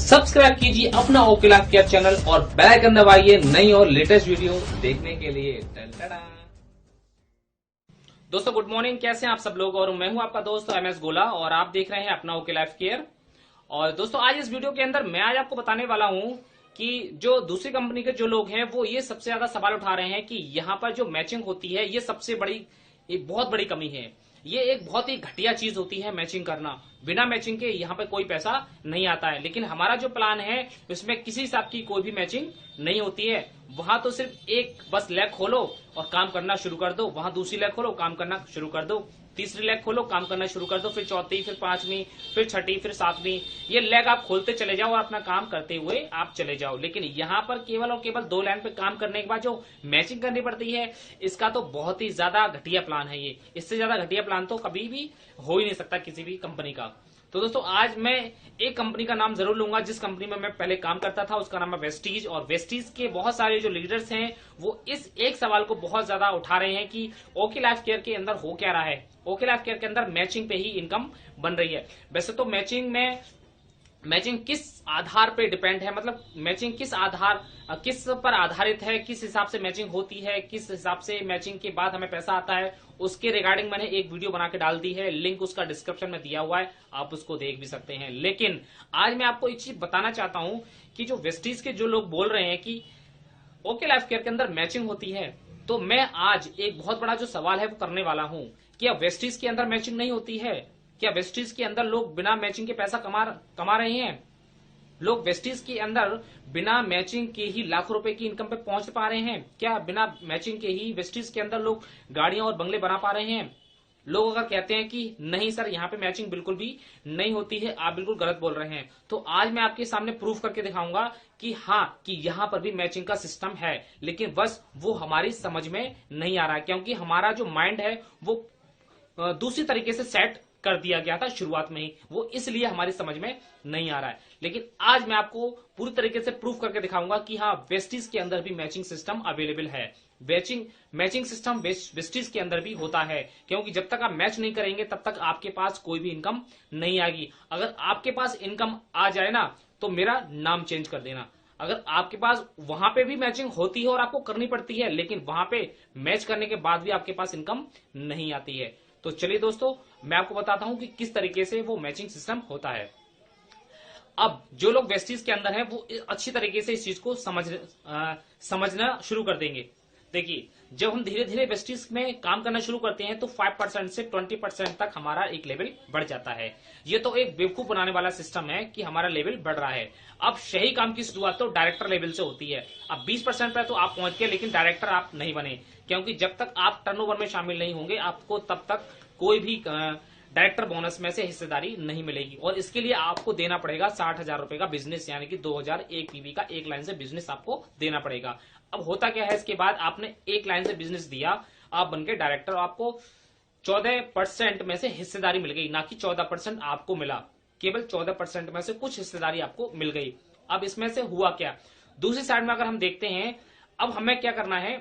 Subscribe कीजिए अपना okay life care channel और बेल आइकन दबाइए नई और लेटेस्ट वीडियो देखने के लिए। दोस्तों गुड मॉर्निंग, कैसे हैं आप सब लोग। और मैं हूं आपका दोस्त MS गोला और आप देख रहे हैं अपना ओके लाइफ केयर। और दोस्तों आज इस वीडियो के अंदर मैं आज आपको बताने वाला हूं कि जो दूसरी कंपनी के जो लोग हैं वो ये सबसे ज्यादा सवाल उठा रहे हैं कि यहाँ पर जो मैचिंग होती है ये सबसे बड़ी, ये बहुत बड़ी कमी है। ये एक बहुत ही घटिया चीज होती है मैचिंग करना। बिना मैचिंग के यहाँ पे कोई पैसा नहीं आता है। लेकिन हमारा जो प्लान है उसमें किसी हिसाब की कोई भी मैचिंग नहीं होती है। वहां तो सिर्फ एक बस लैग खोलो और काम करना शुरू कर दो, वहां दूसरी लैग खोलो काम करना शुरू कर दो, तीसरी लैग खोलो काम करना शुरू कर दो, फिर चौथी, फिर पांचवी, फिर छठी, फिर सातवीं, ये लैग आप खोलते चले जाओ और अपना काम करते हुए आप चले जाओ। लेकिन यहाँ पर केवल और केवल 2 लाइन पे काम करने के बाद जो मैचिंग करनी पड़ती है, इसका तो बहुत ही ज्यादा घटिया प्लान है ये। इससे ज्यादा घटिया प्लान तो कभी भी हो ही नहीं सकता किसी भी कंपनी का। तो दोस्तों आज मैं एक कंपनी का नाम जरूर लूंगा जिस कंपनी में मैं पहले काम करता था, उसका नाम है वेस्टीज। और वेस्टीज के बहुत सारे जो लीडर्स हैं वो इस एक सवाल को बहुत ज्यादा उठा रहे हैं कि ओके लाइफ केयर के अंदर हो क्या रहा है। ओके लाइफ केयर के अंदर मैचिंग पे ही इनकम बन रही है। वैसे तो मैचिंग किस आधार पे डिपेंड है, मतलब मैचिंग किस पर आधारित है, किस हिसाब से मैचिंग होती है, किस हिसाब से मैचिंग के बाद हमें पैसा आता है, उसके रिगार्डिंग मैंने एक वीडियो बना के डाल दी है। लिंक उसका डिस्क्रिप्शन में दिया हुआ है, आप उसको देख भी सकते हैं। लेकिन आज मैं आपको एक चीज बताना चाहता हूं कि जो वेस्टीज के जो लोग बोल रहे हैं कि ओके लाइफ केयर के अंदर मैचिंग होती है, तो मैं आज एक बहुत बड़ा जो सवाल है वो करने वाला हूं। क्या वेस्टीज के अंदर मैचिंग नहीं होती है? क्या वेस्टीज के अंदर लोग बिना मैचिंग के पैसा कमा रहे हैं? लोग वेस्टीज के अंदर बिना मैचिंग के ही लाखों रुपए की इनकम पे पहुंच पा रहे हैं? क्या बिना मैचिंग के ही वेस्टीज के अंदर लोग गाड़ियां और बंगले बना पा रहे हैं? लोग अगर कहते हैं कि नहीं सर यहाँ पे मैचिंग बिल्कुल भी नहीं होती है, आप बिल्कुल गलत बोल रहे हैं, तो आज मैं आपके सामने प्रूफ करके दिखाऊंगा कि हाँ, कि यहाँ पर भी मैचिंग का सिस्टम है। लेकिन बस वो हमारी समझ में नहीं आ रहा है, क्योंकि हमारा जो माइंड है वो दूसरी तरीके से सेट कर दिया गया था शुरुआत में ही, वो इसलिए हमारी समझ में नहीं आ रहा है। लेकिन आज मैं आपको पूरी तरीके से प्रूफ करके दिखाऊंगा कि हाँ, वेस्टीज के अंदर भी मैचिंग सिस्टम अवेलेबल है। मैचिंग सिस्टम वेस्टीज के अंदर भी होता है, क्योंकि जब तक आप मैच नहीं करेंगे तब तक आपके पास कोई भी इनकम नहीं आएगी। अगर आपके पास इनकम आ जाए ना तो मेरा नाम चेंज कर देना। अगर आपके पास वहां पे भी मैचिंग होती है और आपको करनी पड़ती है, लेकिन वहां पे मैच करने के बाद भी आपके पास इनकम नहीं आती है, तो चलिए दोस्तों मैं आपको बताता हूं कि किस तरीके से वो मैचिंग सिस्टम होता है। अब जो लोग वेस्टीज के अंदर हैं वो अच्छी तरीके से इस चीज को समझना शुरू कर देंगे। देखिए, जब हम धीरे धीरे वेस्टीज में काम करना शुरू करते हैं तो 5% से 20% तक हमारा एक लेवल बढ़ जाता है। ये तो एक बेवकूफ बनाने वाला सिस्टम है कि हमारा लेवल बढ़ रहा है। अब सही काम की शुरुआत तो डायरेक्टर लेवल से होती है। अब 20% पे तो आप पहुंच गए, लेकिन डायरेक्टर आप नहीं बने, क्योंकि जब तक आप टर्नओवर में शामिल नहीं होंगे आपको तब तक कोई भी डायरेक्टर बोनस में से हिस्सेदारी नहीं मिलेगी। और इसके लिए आपको देना पड़ेगा 60,000 रुपए का बिजनेस, यानी कि 2001 पीवी का एक लाइन से बिजनेस आपको देना पड़ेगा। अब होता क्या है, इसके बाद आपने एक लाइन से बिजनेस दिया, आप बनके डायरेक्टर, आपको 14% में से हिस्सेदारी मिल गई, ना कि 14% आपको मिला, केवल 14% में से कुछ हिस्सेदारी आपको मिल गई। अब इसमें से हुआ क्या, दूसरी साइड में अगर हम देखते हैं, अब हमें क्या करना है,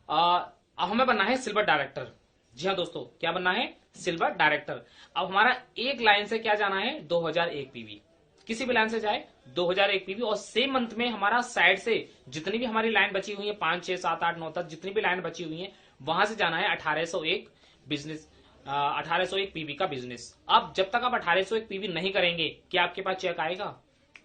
अब हमें बनना है सिल्वर डायरेक्टर। जी हाँ दोस्तों, क्या बनना है, सिल्वर डायरेक्टर। अब हमारा एक लाइन से क्या जाना है, 2001 पीवी, किसी भी लाइन से जाए 2001 पीवी। और सेम मंथ में हमारा साइड से जितनी भी हमारी लाइन बची हुई है, 5, 6, 7, 8, 9 तक जितनी भी लाइन बची हुई है, वहां से जाना है 1801 बिजनेस, 1801 पीवी का बिजनेस। अब जब तक आप 1801 पीवी नहीं करेंगे, क्या आपके पास चेक आएगा?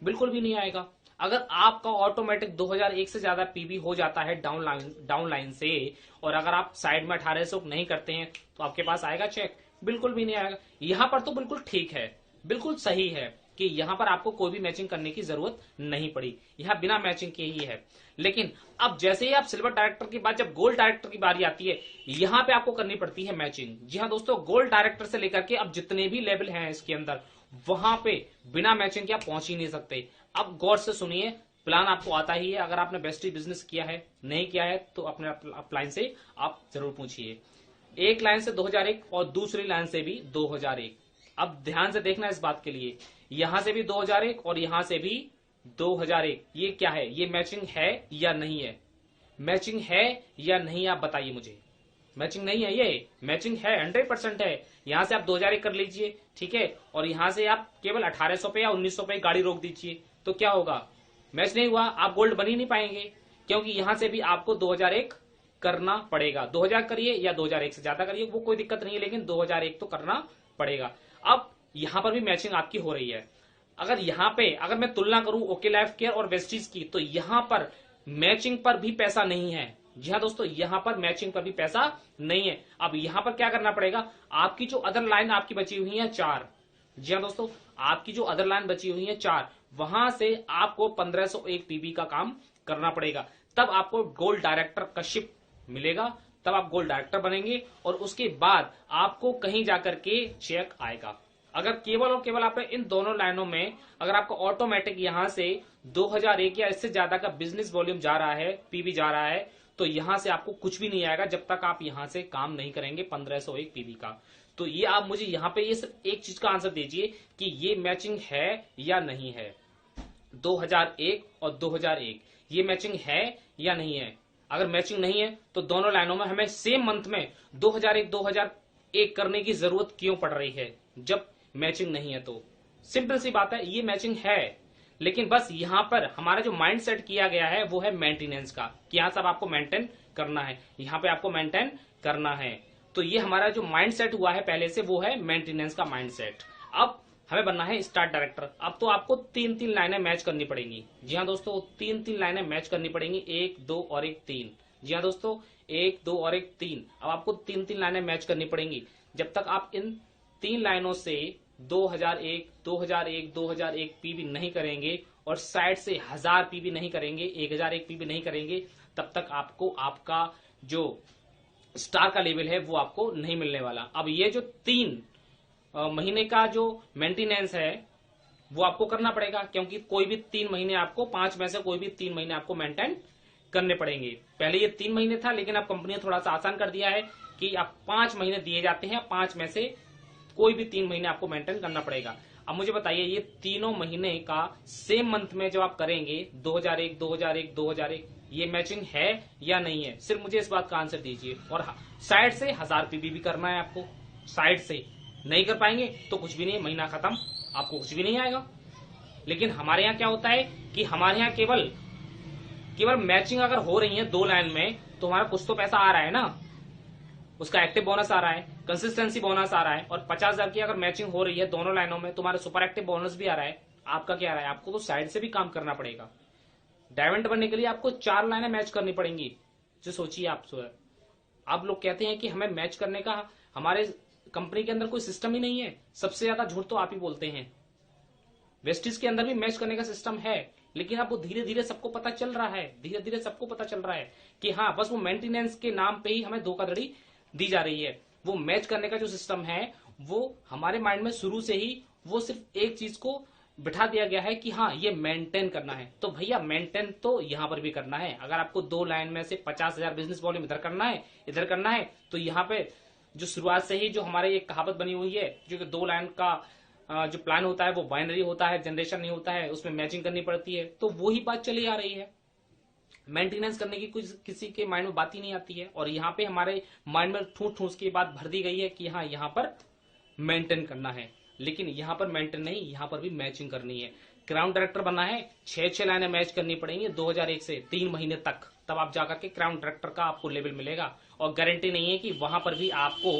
बिल्कुल भी नहीं आएगा। अगर आपका ऑटोमेटिक 2001 से ज्यादा पीवी हो जाता है डाउन लाइन से, और अगर आप साइड में 1800 नहीं करते हैं, तो आपके पास आएगा चेक? बिल्कुल भी नहीं आएगा। यहां पर तो बिल्कुल ठीक है, बिल्कुल सही है कि यहां पर आपको कोई भी मैचिंग करने की जरूरत नहीं पड़ी, यहां बिना मैचिंग के ही है। लेकिन अब जैसे ही आप सिल्वर डायरेक्टर के बाद जब गोल्ड डायरेक्टर की बारी आती है, यहां पे आपको करनी पड़ती है मैचिंग। जी हाँ दोस्तों, गोल्ड डायरेक्टर से लेकर के अब जितने भी लेवल हैं इसके अंदर, वहां पे बिना मैचिंग के आप पहुंच ही नहीं सकते। अब गौर से सुनिए, प्लान आपको आता ही है। अगर आपने बेस्टी बिजनेस किया है, नहीं किया है, तो अपने अपलाइन से आप जरूर पूछिए। एक लाइन से 2001 और दूसरी लाइन से भी 2001। अब ध्यान से देखना इस बात के लिए, यहां से भी 2001 और यहां से भी 2001, ये क्या है, ये मैचिंग है या नहीं है? मैचिंग है या नहीं, आप बताइए मुझे। मैचिंग नहीं है, ये मैचिंग है, 100% है, यहां से आप 2001 कर लीजिए, ठीक है, और यहां से आप केवल 1800 पे या 1900 पे गाड़ी रोक दीजिए, तो क्या होगा, मैच नहीं हुआ, आप गोल्ड बन ही नहीं पाएंगे, क्योंकि यहां से भी आपको 2001 करना पड़ेगा। 2000 करिए या 2001 से ज्यादा करिए, वो कोई दिक्कत नहीं है, लेकिन 2001 तो करना पड़ेगा। अब यहां पर भी मैचिंग आपकी हो रही है। अगर यहां पे अगर मैं तुलना करूं ओके लाइफ केयर और वेस्टीज की, तो यहां पर मैचिंग पर भी पैसा नहीं है। जी हाँ दोस्तों, यहां पर मैचिंग पर भी पैसा नहीं है। अब यहां पर क्या करना पड़ेगा, आपकी जो अदर लाइन आपकी बची हुई है 4, जी हाँ दोस्तों, आपकी जो अदर लाइन बची हुई है 4, वहां से आपको 1501 पीबी का काम करना पड़ेगा, तब आपको गोल्ड डायरेक्टर का शिप मिलेगा, तब आप गोल्ड डायरेक्टर बनेंगे, और उसके बाद आपको कहीं जाकर के चेक आएगा। अगर केवल और केवल आपने इन दोनों लाइनों में अगर आपको ऑटोमेटिक यहां से 2001 या इससे ज्यादा का बिजनेस वॉल्यूम जा रहा है, पीबी जा रहा है, तो यहां से आपको कुछ भी नहीं आएगा जब तक आप यहां से काम नहीं करेंगे 1501 पीबी का। तो ये आप मुझे यहां पे ये सिर्फ एक चीज का आंसर दीजिए कि ये मैचिंग है या नहीं है। 2001 और 2001 ये मैचिंग है या नहीं है। अगर मैचिंग नहीं है तो दोनों लाइनों में हमें सेम मंथ में 2001 करने की जरूरत क्यों पड़ रही है जब मैचिंग नहीं है। तो सिंपल सी बात है, ये मैचिंग है, लेकिन बस यहां पर हमारा जो माइंड सेट किया गया है वो है मेंटेनेंस का, कि यहां सब आपको मेंटेन करना है, यहां पे आपको मेंटेन करना है। तो ये हमारा जो माइंड सेट हुआ है पहले से, वो है मेंटेनेंस का माइंड सेट। अब हमें बनना है स्टार्ट डायरेक्टर। अब तो आपको 3-3 लाइनें मैच करनी पड़ेंगी। जी हाँ दोस्तों, 3-3 लाइनें मैच करनी पड़ेंगी, 1, 2 और 1, 3। जी हाँ दोस्तों, 1, 2 और 1, 3। अब आपको 3-3 लाइनें मैच करनी पड़ेंगी। जब तक आप इन 3 लाइनों से 2001, 2001, 2001 पीबी नहीं करेंगे और साइड से 1000 पीबी नहीं करेंगे, 1001 पीबी नहीं करेंगे, तब तक आपको आपका जो स्टार का लेवल है वो आपको नहीं मिलने वाला। अब ये जो 3 महीने का जो मेंटेनेंस है वो आपको करना पड़ेगा, क्योंकि कोई भी 3 महीने आपको 5 में से कोई भी 3 महीने आपको मेंटेन करने पड़ेंगे। पहले ये 3 महीने था, लेकिन अब कंपनी ने थोड़ा सा आसान कर दिया है कि आप 5 महीने दिए जाते हैं, 5 में से कोई भी 3 महीने आपको मेंटेन करना पड़ेगा। अब मुझे बताइए, ये तीनों महीने का सेम मंथ में जब आप करेंगे 2001, 2001, 2001, ये मैचिंग है या नहीं है? सिर्फ मुझे इस बात का आंसर दीजिए। और साइड से 1000 पीबी भी करना है आपको। साइड से नहीं कर पाएंगे तो कुछ भी नहीं, महीना खत्म, आपको कुछ भी नहीं आएगा। लेकिन हमारे यहाँ क्या होता है कि हमारे यहाँ केवल मैचिंग अगर हो रही है 2 लाइन में, तो हमारा कुछ तो पैसा आ रहा है ना, उसका एक्टिव बोनस आ रहा है, कंसिस्टेंसी बोनस आ रहा है, और 50,000 की अगर मैचिंग हो रही है दोनों लाइनों में, तुम्हारा सुपर एक्टिव बोनस भी आ रहा है। आपका क्या आ रहा है, आपको तो साइड से भी काम करना पड़ेगा। डायमंड बनने के लिए आपको 4 लाइनें मैच करनी पड़ेंगी। जो सोचिए आप लोग कहते हैं कि हमें मैच करने का हमारे कंपनी के अंदर कोई सिस्टम ही नहीं है। सबसे ज्यादा झूठ तो आप ही बोलते हैं। वेस्टिज के अंदर भी मैच करने का सिस्टम है, लेकिन अब वो धीरे धीरे सबको पता चल रहा है, धीरे धीरे सबको पता चल रहा है कि हाँ, बस वो मेंटेनेंस के नाम पे ही हमें धोखाधड़ी दी जा रही है। वो मैच करने का जो सिस्टम है वो हमारे माइंड में शुरू से ही वो सिर्फ एक चीज को बिठा दिया गया है कि हाँ, ये मेंटेन करना है। तो भैया मेंटेन तो यहाँ पर भी करना है। अगर आपको 2 लाइन में से 50,000 बिजनेस वॉल्यूम इधर करना है, इधर करना है, तो यहाँ पे जो शुरुआत से ही जो हमारे एक कहावत बनी हुई है, जो कि 2 लाइन का जो प्लान होता है वो बाइनरी होता है, जनरेशन नहीं होता है, उसमें मैचिंग करनी पड़ती है। तो वही बात चली आ रही है। मेंटेनेंस करने की कुछ किसी के माइंड में बात ही नहीं आती है, और यहाँ पे हमारे माइंड में ठूस ठूस की बात भर दी गई है कि हाँ, यहाँ पर मेंटेन करना है। लेकिन यहाँ पर मेंटेन नहीं, यहाँ पर भी मैचिंग करनी है। क्राउन डायरेक्टर बनना है, 6 लाइनें मैच करनी पड़ेंगी 2001 से 3 महीने तक, तब आप जाकर के क्राउन डायरेक्टर का आपको लेवल मिलेगा। और गारंटी नहीं है कि वहां पर भी आपको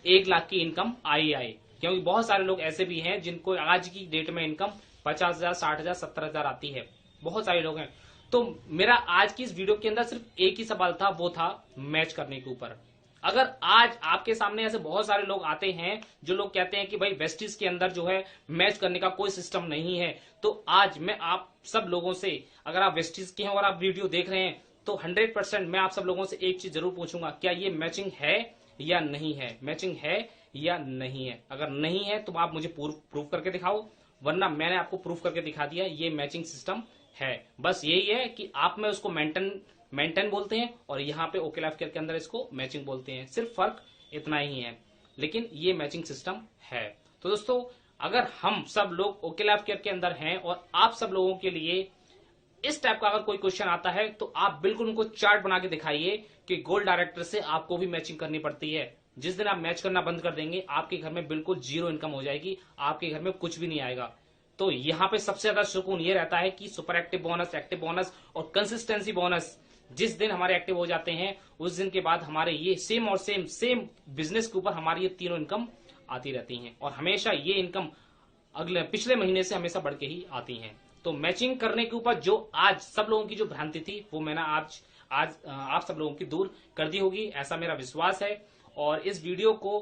1 लाख की इनकम आए, क्योंकि बहुत सारे लोग ऐसे भी हैं जिनको आज की डेट में इनकम 50,000, 60,000, 70,000 आती है। बहुत सारे लोग हैं। तो मेरा आज की इस वीडियो के अंदर सिर्फ एक ही सवाल था, वो था मैच करने के ऊपर। अगर आज आपके सामने ऐसे बहुत सारे लोग आते हैं जो लोग कहते हैं कि भाई वेस्टिज के अंदर जो है मैच करने का कोई सिस्टम नहीं है, तो आज मैं आप सब लोगों से, अगर आप वेस्टिज के हैं और आप वीडियो देख रहे हैं, तो 100% मैं आप सब लोगों से एक चीज जरूर पूछूंगा, क्या ये मैचिंग है या नहीं है? मैचिंग है या नहीं है? अगर नहीं है तो आप मुझे प्रूफ करके दिखाओ, वरना मैंने आपको प्रूफ करके दिखा दिया ये मैचिंग सिस्टम है। बस यही है कि आप में उसको मेंटेन बोलते हैं और यहाँ पे ओके लाइफ केयर के अंदर इसको मैचिंग बोलते हैं। सिर्फ फर्क इतना ही है, लेकिन ये मैचिंग सिस्टम है। तो दोस्तों, अगर हम सब लोग ओके लाइफ केयर के अंदर हैं और आप सब लोगों के लिए इस टाइप का अगर कोई क्वेश्चन आता है, तो आप बिल्कुल उनको चार्ट बना के दिखाइए कि गोल्ड डायरेक्टर से आपको भी मैचिंग करनी पड़ती है। जिस दिन आप मैच करना बंद कर देंगे, आपके घर में बिल्कुल जीरो इनकम हो जाएगी, आपके घर में कुछ भी नहीं आएगा। तो यहाँ पे सबसे ज्यादा सुकून ये रहता है कि सुपर एक्टिव बोनस और कंसिस्टेंसी बोनस जिस दिन हमारे एक्टिव हो जाते हैं, उस दिन के बाद हमारे ये सेम बिजनेस के ऊपर हमारी ये तीनों इनकम आती रहती हैं और हमेशा ये इनकम पिछले महीने से हमेशा बढ़ के ही आती हैं। तो मैचिंग करने के ऊपर जो आज सब लोगों की जो भ्रांति थी, वो मैंने आज आप सब लोगों की दूर कर दी होगी, ऐसा मेरा विश्वास है। और इस वीडियो को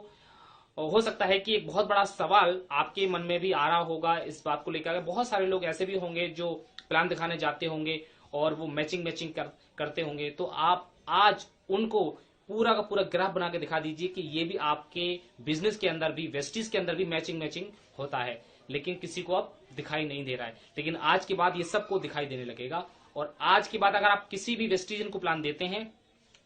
हो सकता है कि एक बहुत बड़ा सवाल आपके मन में भी आ रहा होगा इस बात को लेकर। बहुत सारे लोग ऐसे भी होंगे जो प्लान दिखाने जाते होंगे और वो मैचिंग करते होंगे, तो आप आज उनको पूरा का पूरा ग्राफ बना के दिखा दीजिए कि ये भी आपके बिजनेस के अंदर भी, वेस्टीज के अंदर भी मैचिंग होता है, लेकिन किसी को अब दिखाई नहीं दे रहा है। लेकिन आज के बाद ये सबको दिखाई देने लगेगा। और आज के बाद अगर आप किसी भी वेस्टीजन को प्लान देते हैं,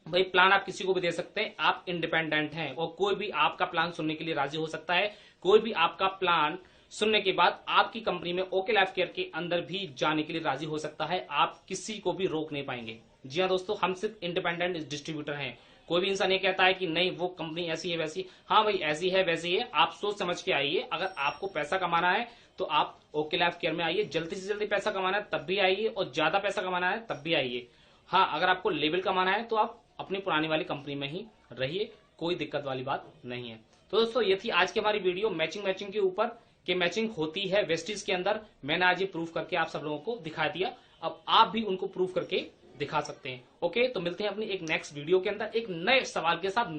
भाई प्लान आप किसी को भी दे सकते हैं, आप इंडिपेंडेंट हैं और कोई भी आपका प्लान सुनने के लिए राजी हो सकता है। कोई भी आपका प्लान सुनने के बाद आपकी कंपनी में ओके लाइफ केयर के अंदर भी जाने के लिए राजी हो सकता है। आप किसी को भी रोक नहीं पाएंगे। जी हाँ दोस्तों, हम सिर्फ इंडिपेंडेंट डिस्ट्रीब्यूटर हैं। कोई भी इंसान ये कहता है कि नहीं वो कंपनी ऐसी है वैसी, हाँ भाई ऐसी है वैसी है, आप सोच समझ के आइए। अगर आपको पैसा कमाना है तो आप ओके लाइफ केयर में आइए, जल्दी से जल्दी पैसा कमाना है तब भी आइए और ज्यादा पैसा कमाना है तब भी आइए। हाँ, अगर आपको लेवल कमाना है तो आप अपनी पुरानी वाली कंपनी में ही रहिए, कोई दिक्कत वाली बात नहीं है। तो दोस्तों ये थी आज की हमारी वीडियो मैचिंग के ऊपर कि मैचिंग होती है वेस्टीज के अंदर। मैंने आज ये प्रूफ करके आप सब लोगों को दिखा दिया, अब आप भी उनको प्रूफ करके दिखा सकते हैं। ओके, तो मिलते हैं अपनी एक नेक्स्ट वीडियो के अंदर एक नए सवाल के साथ,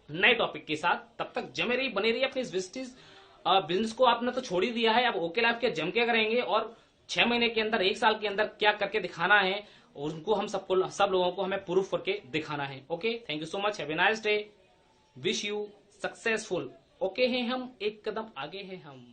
नए टॉपिक के साथ। तब तक जमे रहिए, बने रहिए अपनी वेस्टीज बिजनेस को। आपने तो छोड़ ही दिया है, अब ओके लाइफ के जम के करेंगे और 6 महीने के अंदर, 1 साल के अंदर क्या करके दिखाना है उनको हम सब लोगों को हमें प्रूफ करके दिखाना है। Okay, thank you so much, have a nice day, wish you successful. Okay हैं हम, एक कदम आगे हैं हम।